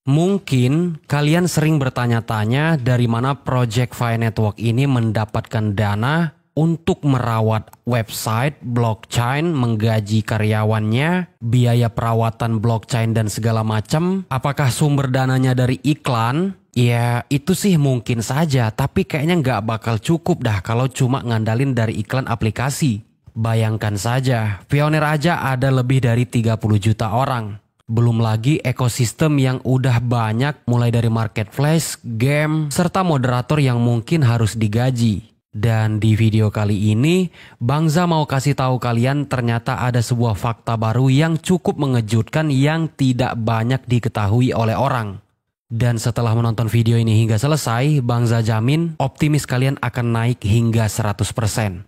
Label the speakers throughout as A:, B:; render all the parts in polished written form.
A: Mungkin kalian sering bertanya-tanya dari mana Project Fi Network ini mendapatkan dana untuk merawat website, blockchain, menggaji karyawannya, biaya perawatan blockchain dan segala macam. Apakah sumber dananya dari iklan? Ya itu sih mungkin saja, tapi kayaknya nggak bakal cukup dah kalau cuma ngandalin dari iklan aplikasi. Bayangkan saja, Pioneer aja ada lebih dari 30 juta orang. Belum lagi ekosistem yang udah banyak mulai dari marketplace, game, serta moderator yang mungkin harus digaji. Dan di video kali ini, Bangza mau kasih tahu kalian ternyata ada sebuah fakta baru yang cukup mengejutkan yang tidak banyak diketahui oleh orang. Dan setelah menonton video ini hingga selesai, Bangza jamin optimis kalian akan naik hingga 100%.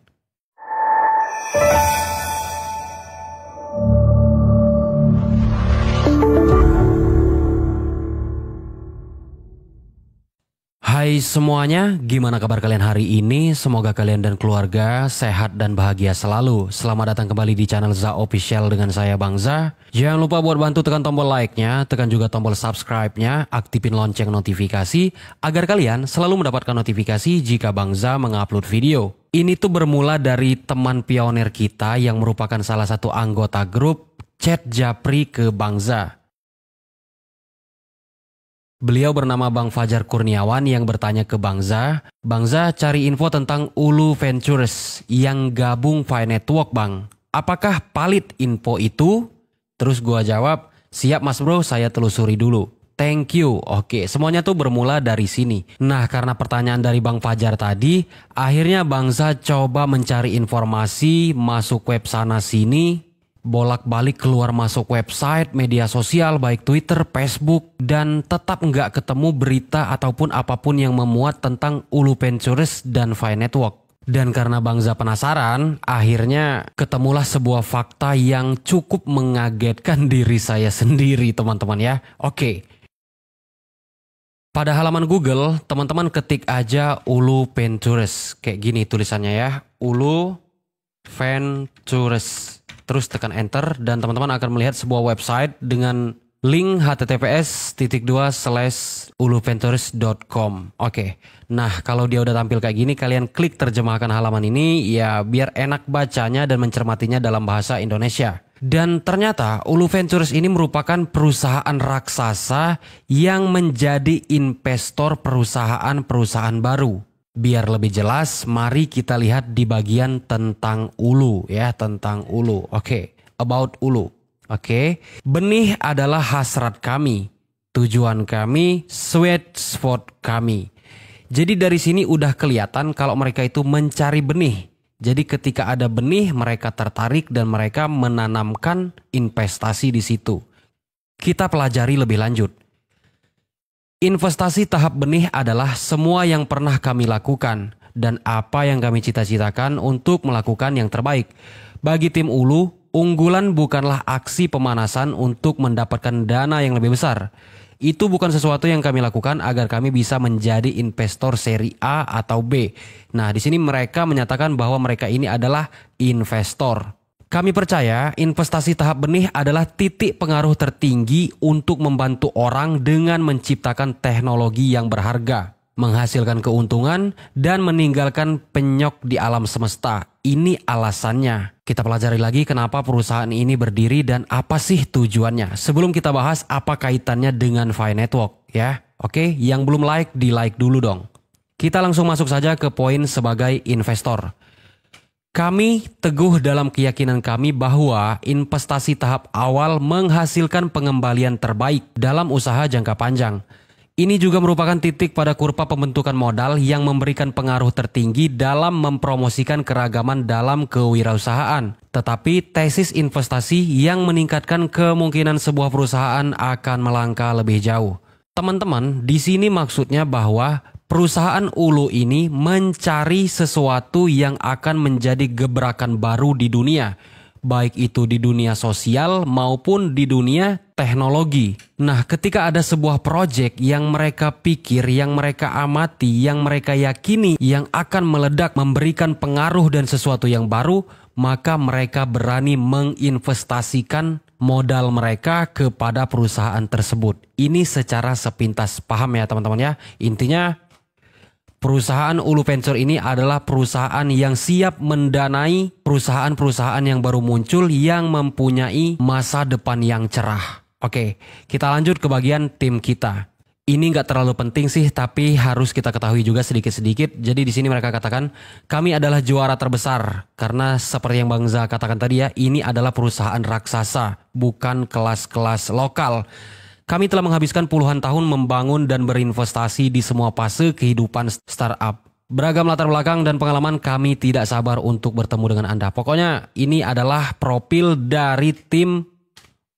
A: Hai semuanya, gimana kabar kalian hari ini? Semoga kalian dan keluarga sehat dan bahagia selalu. Selamat datang kembali di channel Za Official dengan saya Bangza. Jangan lupa buat bantu tekan tombol like-nya, tekan juga tombol subscribe-nya, aktifin lonceng notifikasi agar kalian selalu mendapatkan notifikasi jika Bangza mengupload video. Ini tuh bermula dari teman pionir kita yang merupakan salah satu anggota grup chat Japri ke Bangza. Beliau bernama Bang Fajar Kurniawan yang bertanya ke Bangza, "Bangza cari info tentang Ulu Ventures yang gabung Fi Network Bang. Apakah valid info itu?" Terus gua jawab, "Siap mas bro, saya telusuri dulu. Thank you." Oke, semuanya tuh bermula dari sini. Nah, karena pertanyaan dari Bang Fajar tadi, akhirnya Bangza coba mencari informasi, masuk web sana sini, bolak-balik keluar masuk website, media sosial baik Twitter, Facebook, dan tetap nggak ketemu berita ataupun apapun yang memuat tentang Ulu Ventures dan Fi Network. Dan karena Bangza penasaran, akhirnya ketemulah sebuah fakta yang cukup mengagetkan diri saya sendiri teman-teman ya. Oke. Pada halaman Google, teman-teman ketik aja Ulu Ventures. Kayak gini tulisannya ya, Ulu Ventures. Terus tekan enter dan teman-teman akan melihat sebuah website dengan link https://uluventures.com. Oke. Nah, kalau dia udah tampil kayak gini, kalian klik terjemahkan halaman ini ya biar enak bacanya dan mencermatinya dalam bahasa Indonesia. Dan ternyata Ulu Ventures ini merupakan perusahaan raksasa yang menjadi investor perusahaan-perusahaan baru. Biar lebih jelas, mari kita lihat di bagian tentang Ulu ya, tentang Ulu. Oke, about Ulu. Oke, benih adalah hasrat kami, tujuan kami, sweet spot kami. Jadi dari sini udah kelihatan kalau mereka itu mencari benih. Jadi ketika ada benih, mereka tertarik dan mereka menanamkan investasi di situ. Kita pelajari lebih lanjut. Investasi tahap benih adalah semua yang pernah kami lakukan dan apa yang kami cita-citakan untuk melakukan yang terbaik. Bagi tim Ulu, unggulan bukanlah aksi pemanasan untuk mendapatkan dana yang lebih besar. Itu bukan sesuatu yang kami lakukan agar kami bisa menjadi investor seri A atau B. Nah, di sini mereka menyatakan bahwa mereka ini adalah investor. Kami percaya investasi tahap benih adalah titik pengaruh tertinggi untuk membantu orang dengan menciptakan teknologi yang berharga, menghasilkan keuntungan, dan meninggalkan penyok di alam semesta. Ini alasannya. Kita pelajari lagi kenapa perusahaan ini berdiri dan apa sih tujuannya. Sebelum kita bahas apa kaitannya dengan Fi Network ya. Oke, yang belum like, di like dulu dong. Kita langsung masuk saja ke poin sebagai investor. Kami teguh dalam keyakinan kami bahwa investasi tahap awal menghasilkan pengembalian terbaik dalam usaha jangka panjang. Ini juga merupakan titik pada kurva pembentukan modal yang memberikan pengaruh tertinggi dalam mempromosikan keragaman dalam kewirausahaan. Tetapi tesis investasi yang meningkatkan kemungkinan sebuah perusahaan akan melangkah lebih jauh. Teman-teman, di sini maksudnya bahwa perusahaan Ulu ini mencari sesuatu yang akan menjadi gebrakan baru di dunia, baik itu di dunia sosial maupun di dunia teknologi. Nah, ketika ada sebuah proyek yang mereka pikir, yang mereka amati, yang mereka yakini, yang akan meledak memberikan pengaruh dan sesuatu yang baru, maka mereka berani menginvestasikan modal mereka kepada perusahaan tersebut. Ini secara sepintas, paham ya teman-teman ya. Intinya perusahaan Ulu Venture ini adalah perusahaan yang siap mendanai perusahaan-perusahaan yang baru muncul yang mempunyai masa depan yang cerah. Oke, kita lanjut ke bagian tim kita. Ini nggak terlalu penting sih, tapi harus kita ketahui juga sedikit-sedikit. Jadi di sini mereka katakan, kami adalah juara terbesar. Karena seperti yang Bang Za katakan tadi ya, ini adalah perusahaan raksasa, bukan kelas-kelas lokal. Kami telah menghabiskan puluhan tahun membangun dan berinvestasi di semua fase kehidupan startup. Beragam latar belakang dan pengalaman, kami tidak sabar untuk bertemu dengan Anda. Pokoknya ini adalah profil dari tim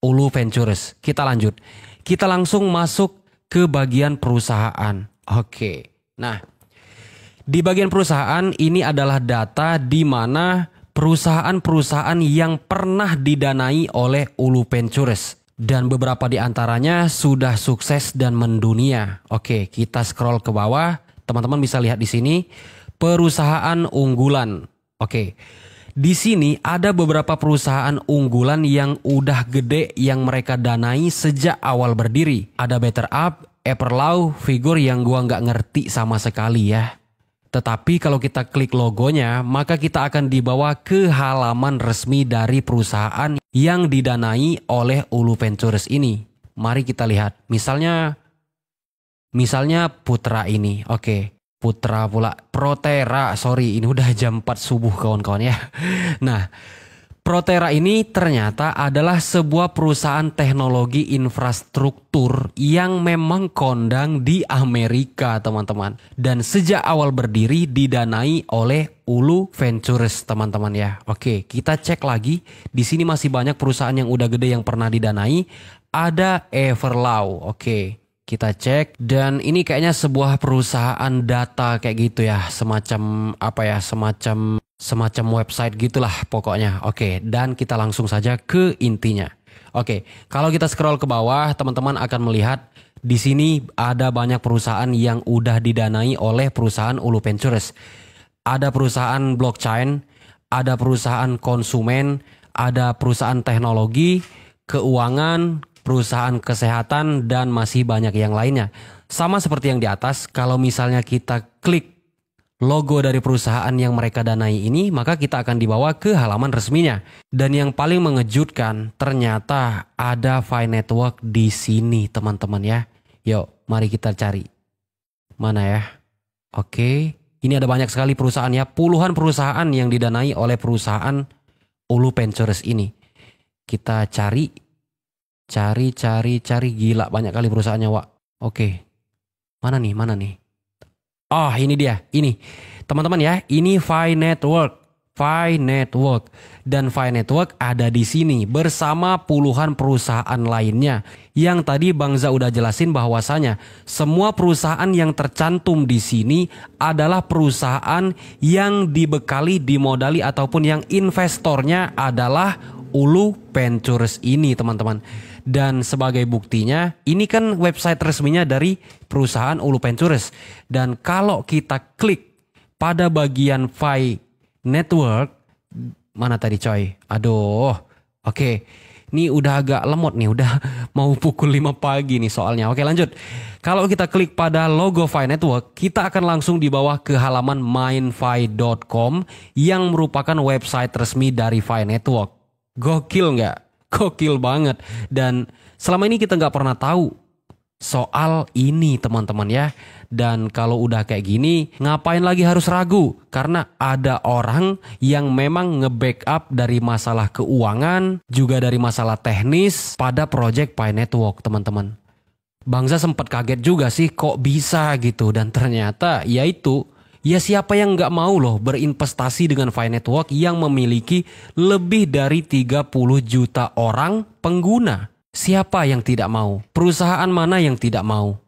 A: Ulu Ventures. Kita lanjut. Kita langsung masuk ke bagian perusahaan. Oke. Nah, di bagian perusahaan ini adalah data di mana perusahaan-perusahaan yang pernah didanai oleh Ulu Ventures. Dan beberapa di antaranya sudah sukses dan mendunia. Oke, kita scroll ke bawah. Teman-teman bisa lihat di sini perusahaan unggulan. Oke. Di sini ada beberapa perusahaan unggulan yang udah gede yang mereka danai sejak awal berdiri. Ada Better Up, Everlaw, Figure yang gua nggak ngerti sama sekali ya. Tetapi kalau kita klik logonya, maka kita akan dibawa ke halaman resmi dari perusahaan yang didanai oleh Ulu Ventures ini. Mari kita lihat. Misalnya Putra ini. Oke. Putra pula. Protera. Sorry, ini udah jam 4 subuh kawan-kawan ya. Nah, Protera ini ternyata adalah sebuah perusahaan teknologi infrastruktur yang memang kondang di Amerika, teman-teman. Dan sejak awal berdiri didanai oleh Ulu Ventures, teman-teman ya. Oke, kita cek lagi. Di sini masih banyak perusahaan yang udah gede yang pernah didanai. Ada Everlaw. Oke, kita cek. Dan ini kayaknya sebuah perusahaan data kayak gitu ya. Semacam apa ya, semacam website gitulah pokoknya. Oke, dan kita langsung saja ke intinya. Oke, kalau kita scroll ke bawah, teman-teman akan melihat di sini ada banyak perusahaan yang udah didanai oleh perusahaan Ulu Ventures. Ada perusahaan blockchain, ada perusahaan konsumen, ada perusahaan teknologi, keuangan, perusahaan kesehatan, dan masih banyak yang lainnya. Sama seperti yang di atas, kalau misalnya kita klik logo dari perusahaan yang mereka danai ini, maka kita akan dibawa ke halaman resminya. Dan yang paling mengejutkan, ternyata ada Fi Network di sini, teman-teman ya. Yuk, mari kita cari. Mana ya? Oke, ini ada banyak sekali perusahaan ya. Puluhan perusahaan yang didanai oleh perusahaan Ulu Ventures ini. Kita cari. Gila, banyak kali perusahaannya, Wak. Oke, mana nih? Oh, ini dia. Ini. Teman-teman ya, ini Fi Network. Dan Fi Network ada di sini bersama puluhan perusahaan lainnya. Yang tadi Bang Za udah jelasin bahwasanya semua perusahaan yang tercantum di sini adalah perusahaan yang dibekali, dimodali ataupun yang investornya adalah Ulu Ventures ini, teman-teman. Dan sebagai buktinya, ini kan website resminya dari perusahaan Ulu Ventures. Dan kalau kita klik pada bagian Fi Network, mana tadi coy? Aduh, oke. Ini udah agak lemot nih, udah mau pukul 5 pagi nih soalnya. Oke, lanjut. Kalau kita klik pada logo Fi Network, kita akan langsung dibawa ke halaman mindfi.com yang merupakan website resmi dari Fi Network. Gokil nggak? Gokil banget. Dan selama ini kita nggak pernah tahu soal ini, teman-teman ya. Dan kalau udah kayak gini, ngapain lagi harus ragu? Karena ada orang yang memang nge-backup dari masalah keuangan, juga dari masalah teknis pada project Fi Network, teman-teman. Bang Za sempat kaget juga sih kok bisa gitu. Dan ternyata yaitu, ya siapa yang nggak mau loh berinvestasi dengan Fi Network yang memiliki lebih dari 30 juta orang pengguna. Siapa yang tidak mau? Perusahaan mana yang tidak mau?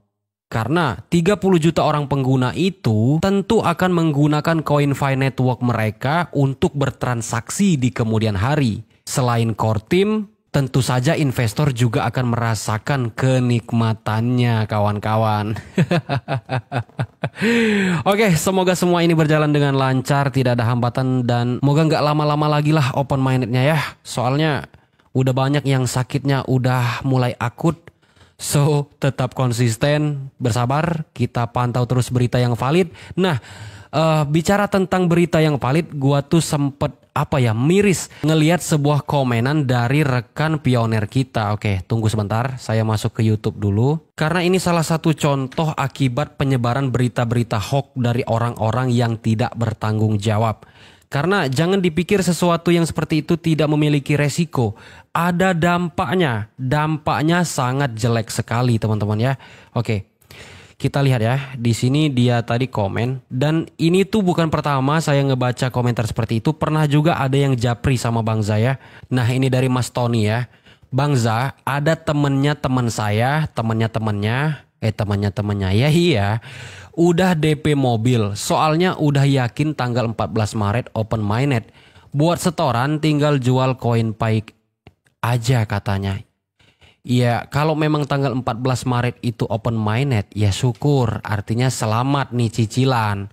A: Karena 30 juta orang pengguna itu tentu akan menggunakan koin Fi Network mereka untuk bertransaksi di kemudian hari. Selain core team, tentu saja investor juga akan merasakan kenikmatannya kawan-kawan. Oke, semoga semua ini berjalan dengan lancar, tidak ada hambatan, dan moga nggak lama-lama lagi lah open mindednya ya. Soalnya udah banyak yang sakitnya udah mulai akut. So, tetap konsisten, bersabar, kita pantau terus berita yang valid. Nah, bicara tentang berita yang valid, gua tuh sempet miris ngelihat sebuah komenan dari rekan pioner kita. Oke, tunggu sebentar, saya masuk ke YouTube dulu. Karena ini salah satu contoh akibat penyebaran berita-berita hoax dari orang-orang yang tidak bertanggung jawab. Karena jangan dipikir sesuatu yang seperti itu tidak memiliki resiko. Ada dampaknya. Dampaknya sangat jelek sekali teman-teman ya. Oke. Kita lihat ya, di sini dia tadi komen, dan ini tuh bukan pertama saya ngebaca komentar seperti itu, pernah juga ada yang japri sama Bang Za ya. Nah ini dari Mas Tony ya, Bang Za, ada temennya teman saya, temennya ya iya, udah DP mobil, soalnya udah yakin tanggal 14 Maret open mainnet, buat setoran tinggal jual koin Pai aja katanya. Ya, kalau memang tanggal 14 Maret itu open mainnet, ya syukur, artinya selamat nih cicilan.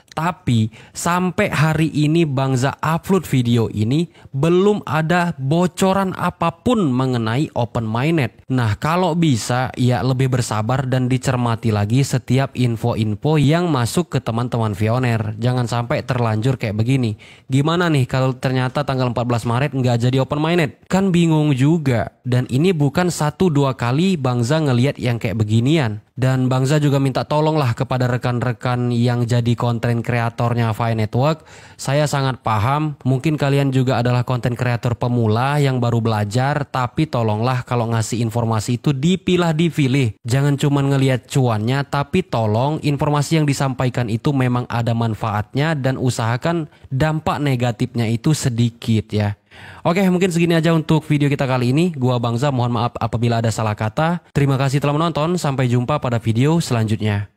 A: Tapi sampai hari ini Bang Za upload video ini belum ada bocoran apapun mengenai open mainnet. Nah kalau bisa ya lebih bersabar dan dicermati lagi setiap info-info yang masuk ke teman-teman pioner. Jangan sampai terlanjur kayak begini. Gimana nih kalau ternyata tanggal 14 Maret nggak jadi open mainnet? Kan bingung juga. Dan ini bukan 1-2 kali Bang Za ngeliat yang kayak beginian. Dan Bang Za juga minta tolonglah kepada rekan-rekan yang jadi konten kreatornya Fi Network. Saya sangat paham, mungkin kalian juga adalah konten kreator pemula yang baru belajar, tapi tolonglah kalau ngasih informasi itu dipilah-dipilih. Jangan cuma ngelihat cuannya, tapi tolong informasi yang disampaikan itu memang ada manfaatnya dan usahakan dampak negatifnya itu sedikit ya. Oke, mungkin segini aja untuk video kita kali ini. Gua Bang Za, mohon maaf apabila ada salah kata. Terima kasih telah menonton, sampai jumpa pada video selanjutnya.